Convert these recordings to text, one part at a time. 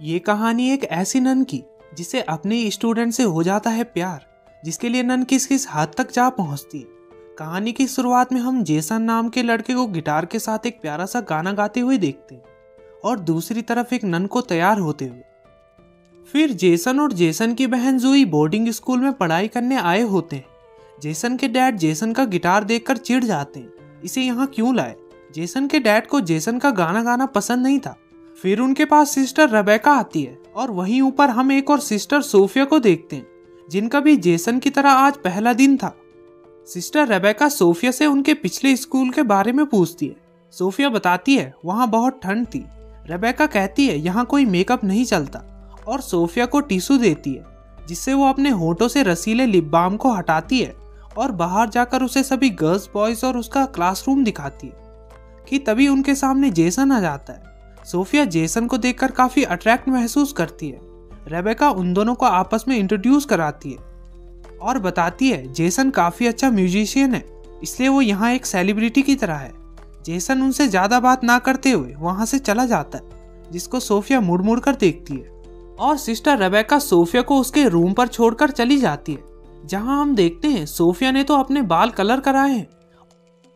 ये कहानी एक ऐसी नन की जिसे अपने स्टूडेंट से हो जाता है प्यार, जिसके लिए नन किस किस हद तक जा पहुंचती है। कहानी की शुरुआत में हम जेसन नाम के लड़के को गिटार के साथ एक प्यारा सा गाना गाते हुए देखते हैं और दूसरी तरफ एक नन को तैयार होते हुए। फिर जेसन और जेसन की बहन जोई बोर्डिंग स्कूल में पढ़ाई करने आए होते हैं। जेसन के डैड जेसन का गिटार देखकर चिढ़ जाते हैं, इसे यहाँ क्यों लाए। जेसन के डैड को जेसन का गाना गाना पसंद नहीं था। फिर उनके पास सिस्टर रेबेका आती है और वहीं ऊपर हम एक और सिस्टर सोफिया को देखते हैं, जिनका भी जेसन की तरह आज पहला दिन था। सिस्टर रेबेका सोफिया से उनके पिछले स्कूल के बारे में पूछती है। सोफिया बताती है वहाँ बहुत ठंड थी। रेबेका कहती है यहाँ कोई मेकअप नहीं चलता और सोफिया को टिश्यू देती है, जिससे वो अपने होठों से रसीले लिप बाम को हटाती है और बाहर जाकर उसे सभी गर्ल्स बॉयज और उसका क्लासरूम दिखाती है कि तभी उनके सामने जेसन आ जाता है। सोफिया जेसन को देखकर काफी अट्रैक्ट महसूस करती है। रेबेका उन दोनों को आपस में इंट्रोड्यूस कराती है और बताती है जेसन काफी अच्छा म्यूजिशियन है, इसलिए वो यहाँ एक सेलिब्रिटी की तरह है। जेसन उनसे ज्यादा बात ना करते हुए वहां से चला जाता है, जिसको सोफिया मुड़ मुड़ कर देखती है और सिस्टर रेबेका सोफिया को उसके रूम पर छोड़कर चली जाती है, जहां हम देखते हैं सोफिया ने तो अपने बाल कलर कराए हैं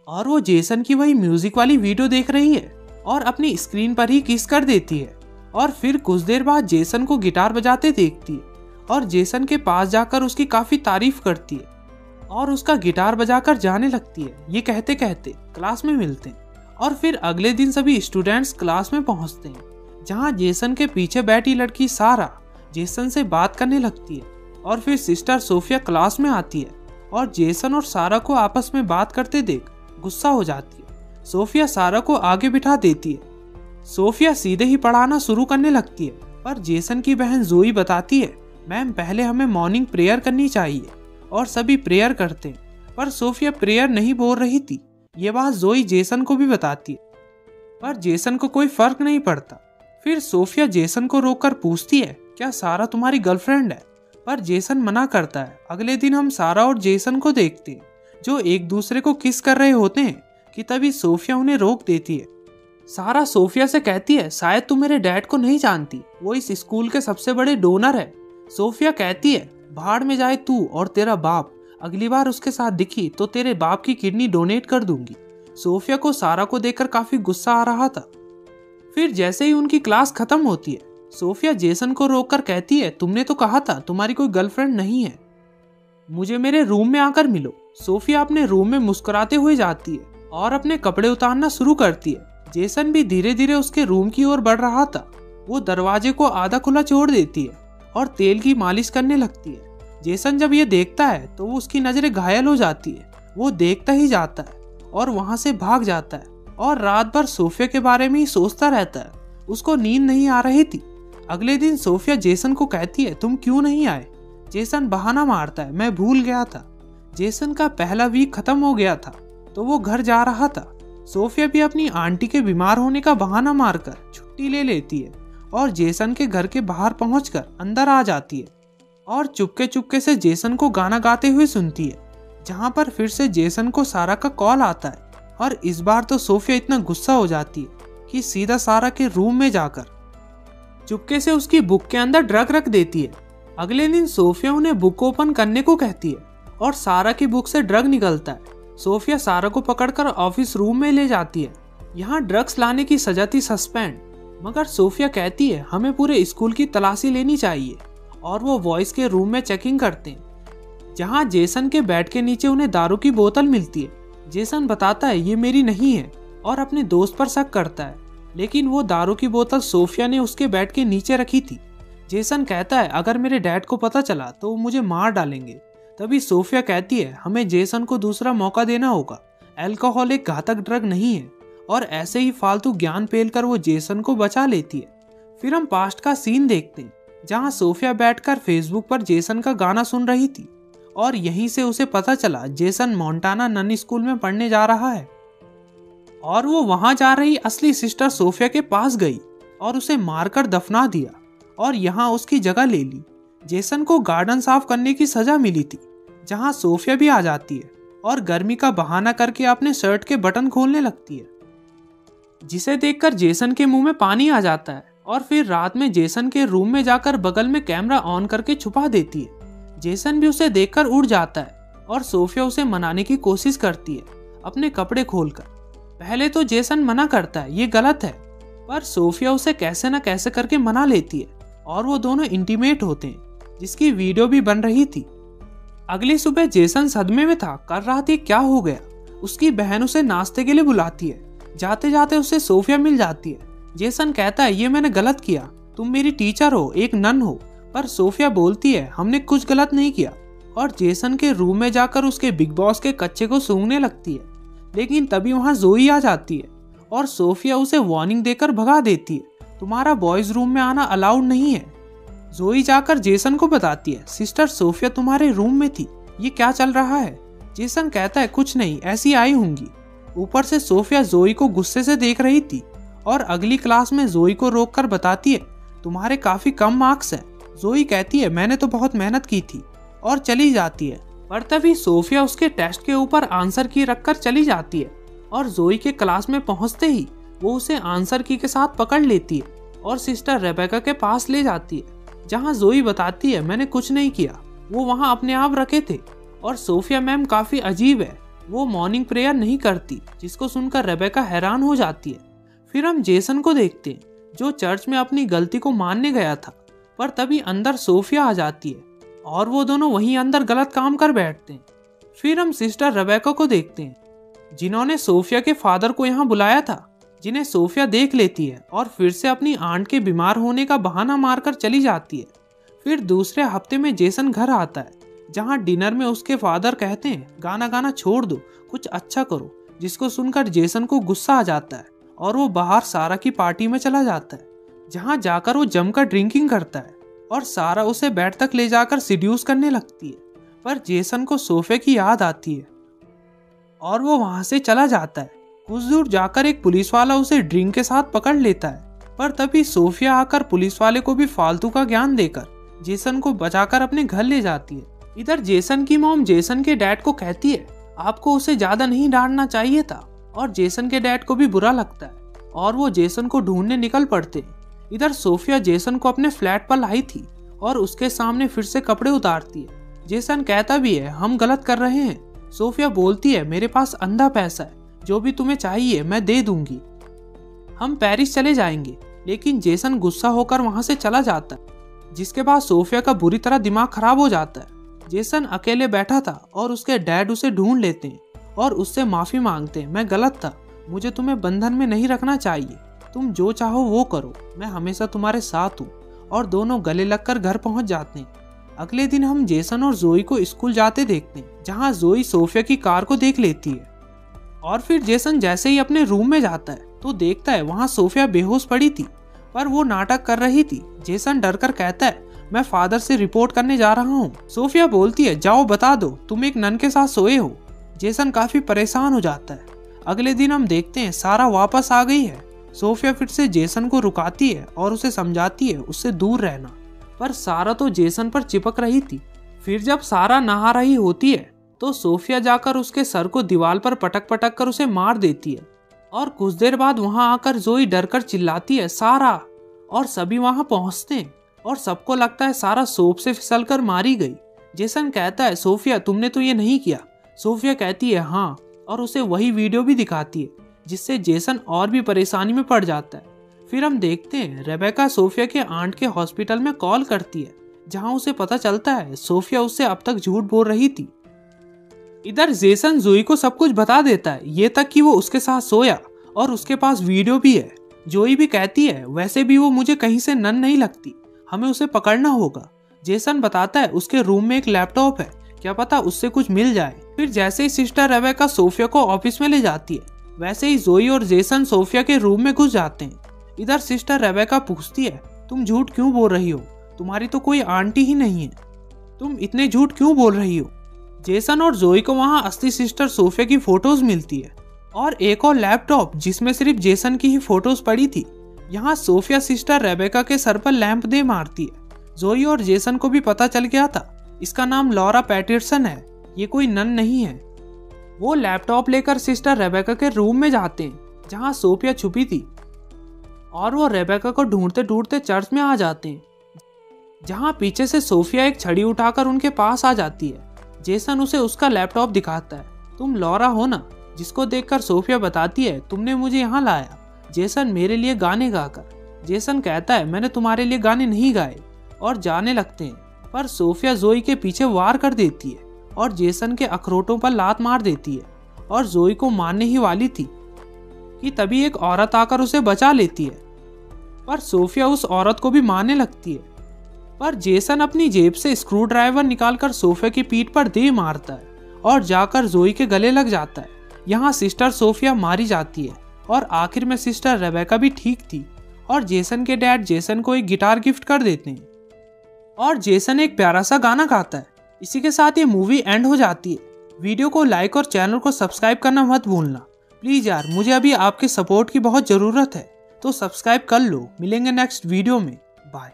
और वो जेसन की वही म्यूजिक वाली वीडियो देख रही है और अपनी स्क्रीन पर ही किस कर देती है। और फिर कुछ देर बाद जेसन को गिटार बजाते देखती है और जेसन के पास जाकर उसकी काफी तारीफ करती है और उसका गिटार बजाकर जाने लगती है। ये कहते कहते क्लास में मिलते हैं और फिर अगले दिन सभी स्टूडेंट्स क्लास में पहुंचते हैं, जहां जेसन के पीछे बैठी लड़की सारा जेसन से बात करने लगती है। और फिर सिस्टर सोफिया क्लास में आती है और जेसन और सारा को आपस में बात करते देख गुस्सा हो जाती है। सोफिया सारा को आगे बिठा देती है। सोफिया सीधे ही पढ़ाना शुरू करने लगती है, पर जेसन की बहन जोई बताती है मैम पहले हमें मॉर्निंग प्रेयर करनी चाहिए, और सभी प्रेयर करते हैं, पर सोफिया प्रेयर नहीं बोल रही थी। ये बात जोई जेसन को भी बताती है, पर जेसन को कोई फर्क नहीं पड़ता। फिर सोफिया जेसन को रोककर पूछती है क्या सारा तुम्हारी गर्लफ्रेंड है, पर जेसन मना करता है। अगले दिन हम सारा और जेसन को देखते हैं जो एक दूसरे को किस कर रहे होते हैं कि तभी सोफिया उन्हें रोक देती है। सारा सोफिया से कहती है शायद तू मेरे डैड को नहीं जानती, वो इस स्कूल के सबसे बड़े डोनर है। सोफिया कहती है भाड़ में जाए तू और तेरा बाप, अगली बार उसके साथ दिखी तो तेरे बाप की किडनी डोनेट कर दूंगी। सोफिया को सारा को देखकर काफी गुस्सा आ रहा था। फिर जैसे ही उनकी क्लास खत्म होती है, सोफिया जेसन को रोककर कहती है तुमने तो कहा था तुम्हारी कोई गर्लफ्रेंड नहीं है, मुझे मेरे रूम में आकर मिलो। सोफिया अपने रूम में मुस्कुराते हुए जाती है और अपने कपड़े उतारना शुरू करती है। जेसन भी धीरे धीरे उसके रूम की ओर बढ़ रहा था। वो दरवाजे को आधा खुला छोड़ देती है और तेल की मालिश करने लगती है। जेसन जब ये देखता है तो वो उसकी नजरें घायल हो जाती है। वो देखता ही जाता है और वहां से भाग जाता है और रात भर सोफिया के बारे में ही सोचता रहता है। उसको नींद नहीं आ रही थी। अगले दिन सोफिया जेसन को कहती है तुम क्यों नहीं आए। जेसन बहाना मारता है मैं भूल गया था। जेसन का पहला वीक खत्म हो गया था तो वो घर जा रहा था। सोफिया भी अपनी आंटी के बीमार होने का बहाना मारकर छुट्टी ले लेती है और जेसन के घर के बाहर पहुंचकर अंदर आ जाती है और चुपके चुपके से जेसन को गाना गाते हुए सुनती है। जहां पर फिर से जेसन को सारा का कॉल आता है और इस बार तो सोफिया इतना गुस्सा हो जाती है कि सीधा सारा के रूम में जाकर चुपके से उसकी बुक के अंदर ड्रग रख देती है। अगले दिन सोफिया उन्हें बुक ओपन करने को कहती है और सारा की बुक से ड्रग निकलता है। सोफिया सारा को पकड़कर ऑफिस रूम में ले जाती है। यहाँ ड्रग्स लाने की सजा थी सस्पेंड, मगर सोफिया कहती है हमें पूरे स्कूल की तलाशी लेनी चाहिए और वो वॉइस के रूम में चेकिंग करते हैं, जहाँ जेसन के बेड के नीचे उन्हें दारू की बोतल मिलती है। जेसन बताता है ये मेरी नहीं है और अपने दोस्त पर शक करता है, लेकिन वो दारू की बोतल सोफिया ने उसके बेड के नीचे रखी थी। जेसन कहता है अगर मेरे डैड को पता चला तो वो मुझे मार डालेंगे। तभी सोफिया कहती है हमें जेसन को दूसरा मौका देना होगा। अल्कोहल एक घातक ड्रग नहीं है। और ऐसे ही फालतू ज्ञान पेलकर वो जेसन को बचा लेती है। फिर हम पास्ट का सीन देखते हैं, जहां सोफिया बैठकर फेसबुक पर जेसन का गाना सुन रही थी और यहीं से उसे पता चला जेसन मोंटाना नन स्कूल में पढ़ने जा रहा है और वो वहां जा रही असली सिस्टर सोफिया के पास गई और उसे मारकर दफना दिया और यहाँ उसकी जगह ले ली। जेसन को गार्डन साफ करने की सजा मिली थी, जहां सोफिया भी आ जाती है और गर्मी का बहाना करके अपने शर्ट के बटन खोलने लगती है, जिसे देखकर जेसन के मुंह में पानी आ जाता है और फिर रात में जेसन के रूम में जाकर बगल में कैमरा ऑन करके छुपा देती है। जेसन भी उसे देखकर उड़ जाता है और सोफिया उसे मनाने की कोशिश करती है अपने कपड़े खोलकर। पहले तो जेसन मना करता है, ये गलत है, पर सोफिया उसे कैसे न कैसे करके मना लेती है और वो दोनों इंटीमेट होते हैं, जिसकी वीडियो भी बन रही थी। अगली सुबह जेसन सदमे में था, कर रहा था क्या हो गया। उसकी बहन उसे नाश्ते के लिए बुलाती है। जाते जाते उसे सोफिया मिल जाती है। जेसन कहता है, ये मैंने गलत किया, तुम मेरी टीचर हो, एक नन हो। पर सोफिया बोलती है, हमने कुछ गलत नहीं किया, और जेसन के रूम में जाकर उसके बिग बॉस के कच्चे को सूंघने लगती है। लेकिन तभी वहां जोई आ जाती है और सोफिया उसे वार्निंग देकर भगा देती है, तुम्हारा बॉयज रूम में आना अलाउड नहीं है। जोई जाकर जेसन को बताती है, सिस्टर सोफिया तुम्हारे रूम में थी, ये क्या चल रहा है। जेसन कहता है, कुछ नहीं, ऐसी आई होंगी। ऊपर से सोफिया जोई को गुस्से से देख रही थी और अगली क्लास में जोई को रोककर बताती है, तुम्हारे काफी कम मार्क्स हैं। जोई कहती है, मैंने तो बहुत मेहनत की थी, और चली जाती है। पर तभी सोफिया उसके टेस्ट के ऊपर आंसर की रखकर चली जाती है और जोई के क्लास में पहुंचते ही वो उसे आंसर की के साथ पकड़ लेती है और सिस्टर रेबेका के पास ले जाती है, जहां जोई बताती है, मैंने कुछ नहीं किया, वो वहां अपने आप रखे थे। और सोफिया मैम काफी अजीब है, वो मॉर्निंग प्रेयर नहीं करती, जिसको सुनकर रेबेका हैरान हो जाती है। फिर हम जेसन को देखते हैं, जो चर्च में अपनी गलती को मानने गया था, पर तभी अंदर सोफिया आ जाती है और वो दोनों वहीं अंदर गलत काम कर बैठते हैं। फिर हम सिस्टर रेबेका को देखते हैं, जिन्होंने सोफिया के फादर को यहाँ बुलाया था, जिन्हें सोफिया देख लेती है और फिर से अपनी आंट के बीमार होने का बहाना मारकर चली जाती है। फिर दूसरे हफ्ते में जेसन घर आता है, जहाँ डिनर में उसके फादर कहते हैं, गाना गाना छोड़ दो, कुछ अच्छा करो, जिसको सुनकर जेसन को गुस्सा आ जाता है और वो बाहर सारा की पार्टी में चला जाता है, जहाँ जाकर वो जमकर ड्रिंकिंग करता है और सारा उसे बेड तक ले जाकर सिड्यूस करने लगती है। पर जेसन को सोफे की याद आती है और वो वहां से चला जाता है। कुछ दूर जाकर एक पुलिस वाला उसे ड्रिंक के साथ पकड़ लेता है, पर तभी सोफिया आकर पुलिस वाले को भी फालतू का ज्ञान देकर जेसन को बचाकर अपने घर ले जाती है। इधर जेसन की मॉम जेसन के डैड को कहती है, आपको उसे ज्यादा नहीं डांटना चाहिए था, और जेसन के डैड को भी बुरा लगता है और वो जेसन को ढूंढने निकल पड़ते हैं। इधर सोफिया जेसन को अपने फ्लैट पर लाई थी और उसके सामने फिर से कपड़े उतारती है। जेसन कहता भी है, हम गलत कर रहे हैं। सोफिया बोलती है, मेरे पास अंधा पैसा है, जो भी तुम्हें चाहिए मैं दे दूंगी, हम पेरिस चले जाएंगे। लेकिन जेसन गुस्सा होकर वहां से चला जाता है, जिसके बाद सोफिया का बुरी तरह दिमाग खराब हो जाता है। जेसन अकेले बैठा था और उसके डैड उसे ढूंढ लेते हैं और उससे माफी मांगते हैं, मैं गलत था, मुझे तुम्हें बंधन में नहीं रखना चाहिए, तुम जो चाहो वो करो, मैं हमेशा तुम्हारे साथ हूँ। और दोनों गले लगकर घर पहुंच जाते हैं। अगले दिन हम जेसन और जोई को स्कूल जाते देखते हैं, जहाँ जोई सोफिया की कार को देख लेती है। और फिर जेसन जैसे ही अपने रूम में जाता है तो देखता है वहाँ सोफिया बेहोश पड़ी थी, पर वो नाटक कर रही थी। जेसन डरकर कहता है, मैं फादर से रिपोर्ट करने जा रहा हूँ। सोफिया बोलती है, जाओ बता दो तुम एक नन के साथ सोए हो। जेसन काफी परेशान हो जाता है। अगले दिन हम देखते हैं सारा वापस आ गई है। सोफिया फिर से जेसन को रुकाती है और उसे समझाती है उससे दूर रहना, पर सारा तो जेसन पर चिपक रही थी। फिर जब सारा नहा रही होती है तो सोफिया जाकर उसके सर को दीवार पर पटक पटक कर उसे मार देती है। और कुछ देर बाद वहां आकर जोई डरकर चिल्लाती है, सारा, और सभी वहां पहुंचते हैं और सबको लगता है सारा सोप से फिसलकर मारी गई। जेसन कहता है, सोफिया तुमने तो ये नहीं किया। सोफिया कहती है हाँ, और उसे वही वीडियो भी दिखाती है, जिससे जेसन और भी परेशानी में पड़ जाता है। फिर हम देखते हैं रेबेका सोफिया के आंट के हॉस्पिटल में कॉल करती है, जहां उसे पता चलता है सोफिया उससे अब तक झूठ बोल रही थी। इधर जेसन जोई को सब कुछ बता देता है, ये तक कि वो उसके साथ सोया और उसके पास वीडियो भी है। जोई भी कहती है, वैसे भी वो मुझे कहीं से नन नहीं लगती, हमें उसे पकड़ना होगा। जेसन बताता है उसके रूम में एक लैपटॉप है, क्या पता उससे कुछ मिल जाए। फिर जैसे ही सिस्टर रेबेका सोफिया को ऑफिस में ले जाती है, वैसे ही जोई और जेसन सोफिया के रूम में घुस जाते हैं। इधर सिस्टर रेबेका पूछती है, तुम झूठ क्यों बोल रही हो, तुम्हारी तो कोई आंटी ही नहीं है, तुम इतने झूठ क्यों बोल रही हो। जेसन और जोई को वहां असली सिस्टर सोफिया की फोटोज मिलती है और एक और लैपटॉप जिसमें सिर्फ जेसन की ही फोटोज पड़ी थी। यहाँ सोफिया सिस्टर रेबेका के सर पर लैंप दे मारती है। जोई और जेसन को भी पता चल गया था, इसका नाम लॉरा पैटरसन है, ये कोई नन नहीं है। वो लैपटॉप लेकर सिस्टर रेबेका के रूम में जाते हैं, जहाँ सोफिया छुपी थी, और वो रेबेका को ढूंढते ढूंढते चर्च में आ जाते हैं, जहाँ पीछे से सोफिया एक छड़ी उठाकर उनके पास आ जाती है। जेसन उसे उसका लैपटॉप दिखाता है। तुम लॉरा हो ना? जिसको देखकर सोफिया बताती है, तुमने मुझे यहाँ लाया जेसन मेरे लिए गाने गाकर। जेसन कहता है, मैंने तुम्हारे लिए गाने नहीं गाए, और जाने लगते हैं। पर सोफिया जोई के पीछे वार कर देती है और जेसन के अखरोटों पर लात मार देती है और जोई को मारने ही वाली थी कि तभी एक औरत आकर उसे बचा लेती है। पर सोफिया उस औरत को भी मारने लगती है, पर जेसन अपनी जेब से स्क्रू ड्राइवर निकालकर सोफिया की पीठ पर दे मारता है और जाकर जोई के गले लग जाता है। यहाँ सिस्टर सोफिया मारी जाती है और आखिर में सिस्टर रेबेका भी ठीक थी और जेसन के डैड जेसन को एक गिटार गिफ्ट कर देते हैं और जेसन एक प्यारा सा गाना गाता है। इसी के साथ ये मूवी एंड हो जाती है। वीडियो को लाइक और चैनल को सब्सक्राइब करना मत भूलना प्लीज़ यार, मुझे अभी आपके सपोर्ट की बहुत ज़रूरत है, तो सब्सक्राइब कर लो। मिलेंगे नेक्स्ट वीडियो में, बाय।